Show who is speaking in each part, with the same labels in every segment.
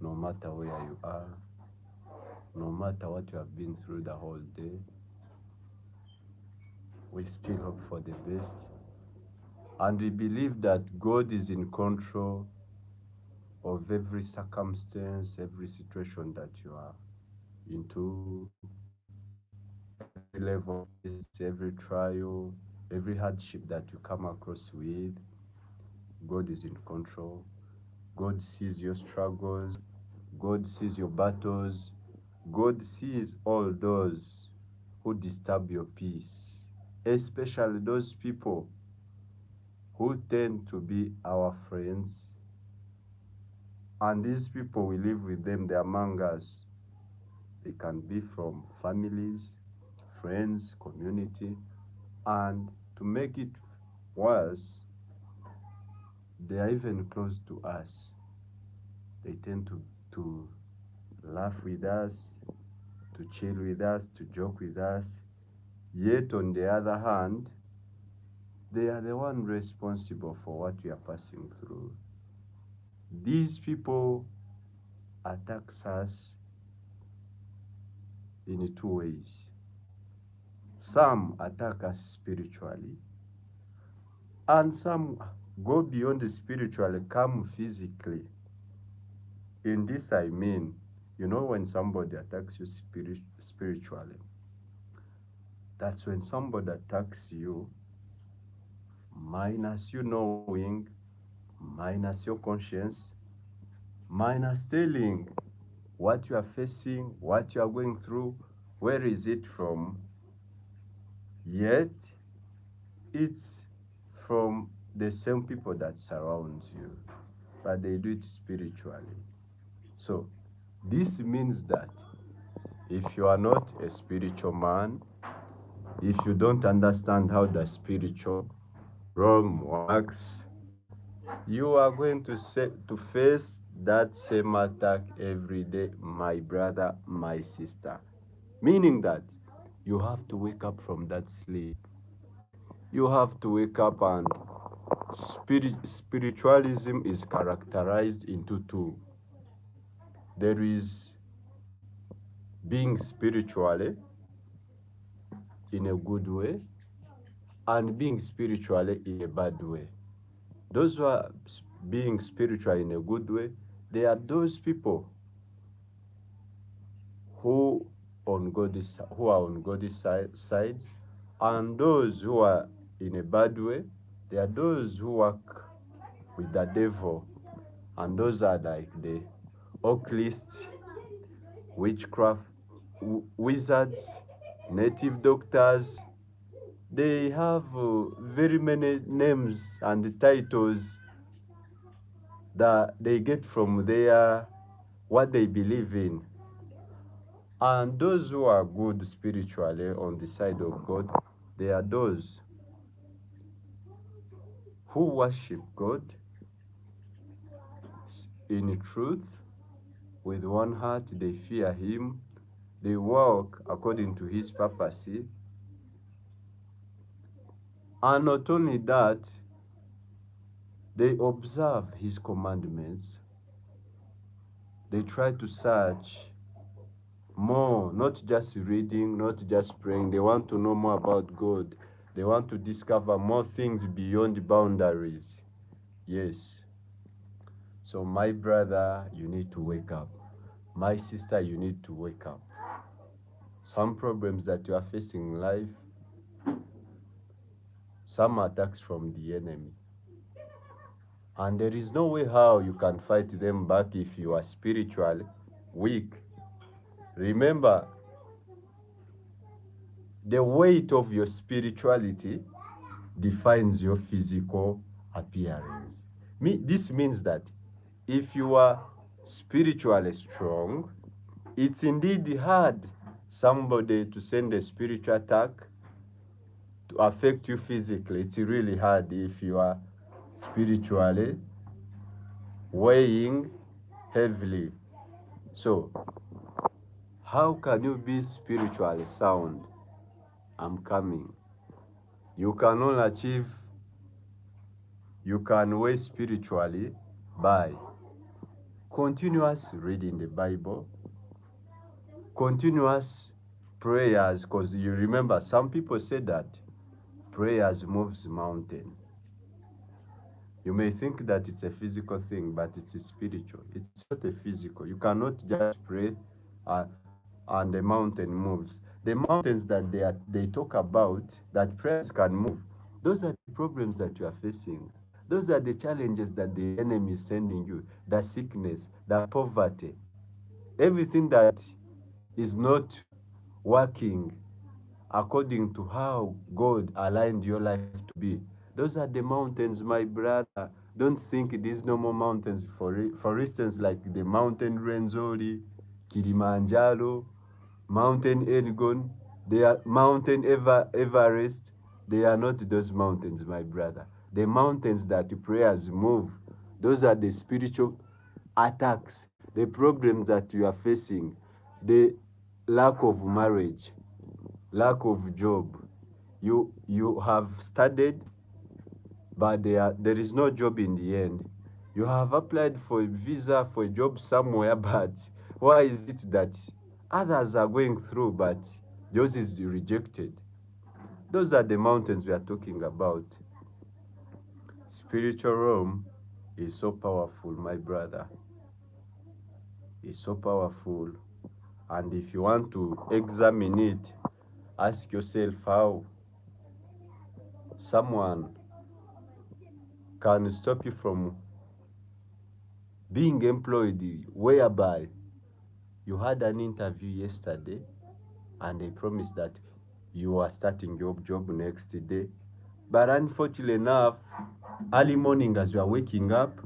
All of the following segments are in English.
Speaker 1: no matter where you are, no matter what you have been through the whole day, we still hope for the best. And we believe that God is in control of every circumstance, every situation that you are into, every level of test, every trial, every hardship that you come across with. God is in control. God sees your struggles. God sees your battles. God sees all those who disturb your peace, especially those people who tend to be our friends. And these people, we live with them, they're among us. They can be from families, friends, community, and to make it worse, they are even close to us. They tend to laugh with us, to chill with us, to joke with us. Yet, on the other hand, they are the one responsible for what we are passing through. These people attack us in two ways. Some attack us spiritually, and some go beyond the spiritual, come physically. In this, I mean, when somebody attacks you spiritually, that's when somebody attacks you, minus you knowing, minus your conscience, minus telling what you are facing, what you are going through, where is it from, yet it's from the same people that surround you, but they do it spiritually. So this means that if you are not a spiritual man, if you don't understand how the spiritual realm works, you are going to face that same attack every day, my brother, my sister. Meaning that you have to wake up from that sleep. You have to wake up, and spiritualism is characterized into two. There is being spiritually in a good way and being spiritually in a bad way. Those who are being spiritual in a good way, they are those people who who are on God's side, and those who are in a bad way, they are those who work with the devil, and those are like the occultists, witchcraft, wizards, native doctors. They have very many names and titles that they get from their what they believe in. And those who are good spiritually on the side of God, they are those who worship God in truth with one heart. They fear Him, they walk according to His purpose, and not only that, they observe His commandments. They try to search more, not just reading, not just praying. They want to know more about God. They want to discover more things beyond boundaries. Yes. So, my brother, you need to wake up. My sister, you need to wake up. Some problems that you are facing in life, some attacks from the enemy. And there is no way how you can fight them back if you are spiritually weak. Remember, the weight of your spirituality defines your physical appearance. This means that if you are spiritually strong, it's indeed hard somebody to send a spiritual attack to affect you physically. It's really hard if you are spiritually weighing heavily. So, how can you be spiritually sound? I'm coming. You can only achieve, you can weigh spiritually by continuous reading the Bible, continuous prayers, because you remember some people say that prayers moves mountain. You may think that it's a physical thing, but it's a spiritual. It's not a physical. You cannot just pray uh, and the mountain moves. The mountains that they talk about that prayers can move, those are the problems that you are facing. Those are the challenges that the enemy is sending you, the sickness, the poverty, everything that is not working according to how God aligned your life to be. Those are the mountains, my brother. Don't think these normal mountains, for instance, like the mountain Renzori, Kilimanjaro, mountain Elgon, they are mountain Everest. They are not those mountains, my brother. The mountains that prayers move, those are the spiritual attacks, the problems that you are facing, the lack of marriage, lack of job. You have studied, but there is no job in the end. You have applied for a visa for a job somewhere, but why is it that others are going through, but yours is rejected? Those are the mountains we are talking about. Spiritual realm is so powerful, my brother. It's so powerful. And if you want to examine it, ask yourself how someone can stop you from being employed, whereby you had an interview yesterday and they promised that you are starting your job next day. But unfortunately enough, early morning as you are waking up,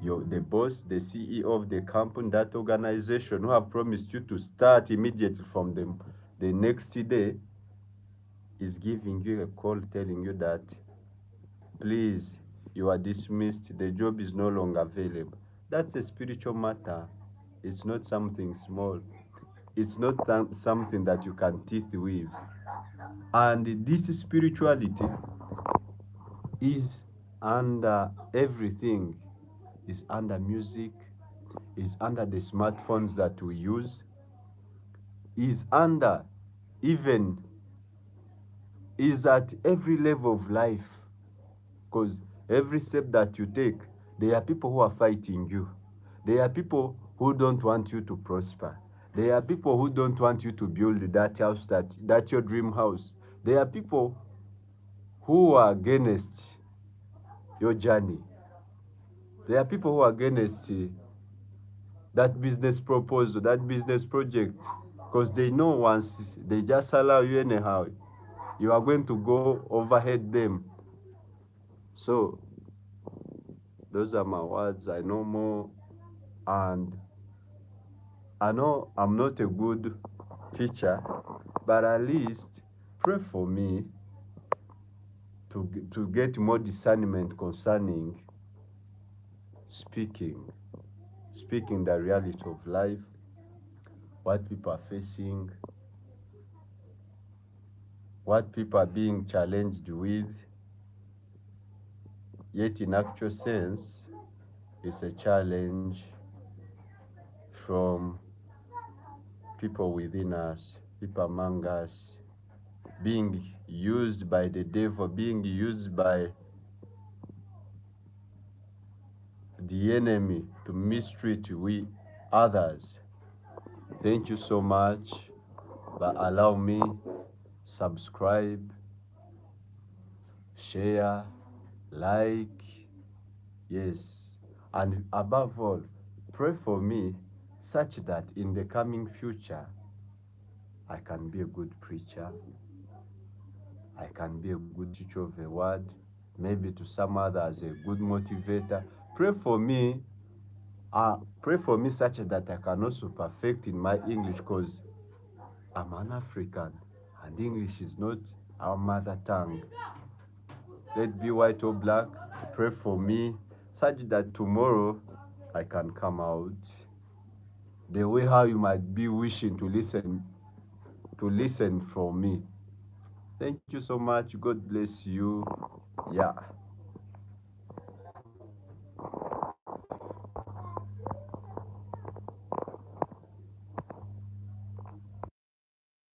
Speaker 1: the boss, the CEO of the company, that organization who have promised you to start immediately from the next day, is giving you a call telling you that, please, you are dismissed, the job is no longer available. That's a spiritual matter. It's not something small. It's not something that you can teeth with. And this spirituality is under everything, is under music, is under the smartphones that we use, is under even, is at every level of life. Because every step that you take, there are people who are fighting you. There are people who don't want you to prosper. There are people who don't want you to build that house, that your dream house. There are people who are against your journey. There are people who are against that business proposal, that business project, because they know once they just allow you anyhow, you are going to go overhead them. So those are my words. I know more, and I know I'm not a good teacher, but at least pray for me to get more discernment concerning speaking the reality of life, what people are facing, what people are being challenged with. Yet in actual sense, it's a challenge from people within us, people among us, being used by the devil, being used by the enemy to mistreat we others. Thank you so much, but allow me subscribe, share, like, yes, and above all, pray for me such that in the coming future I can be a good preacher, I can be a good teacher of the word, maybe to some others a good motivator. Pray for me such that I can also perfect in my English, because I'm an African and English is not our mother tongue. Let be white or black, pray for me such that tomorrow I can come out the way how you might be wishing to listen from me. Thank you so much. God bless you. Yeah.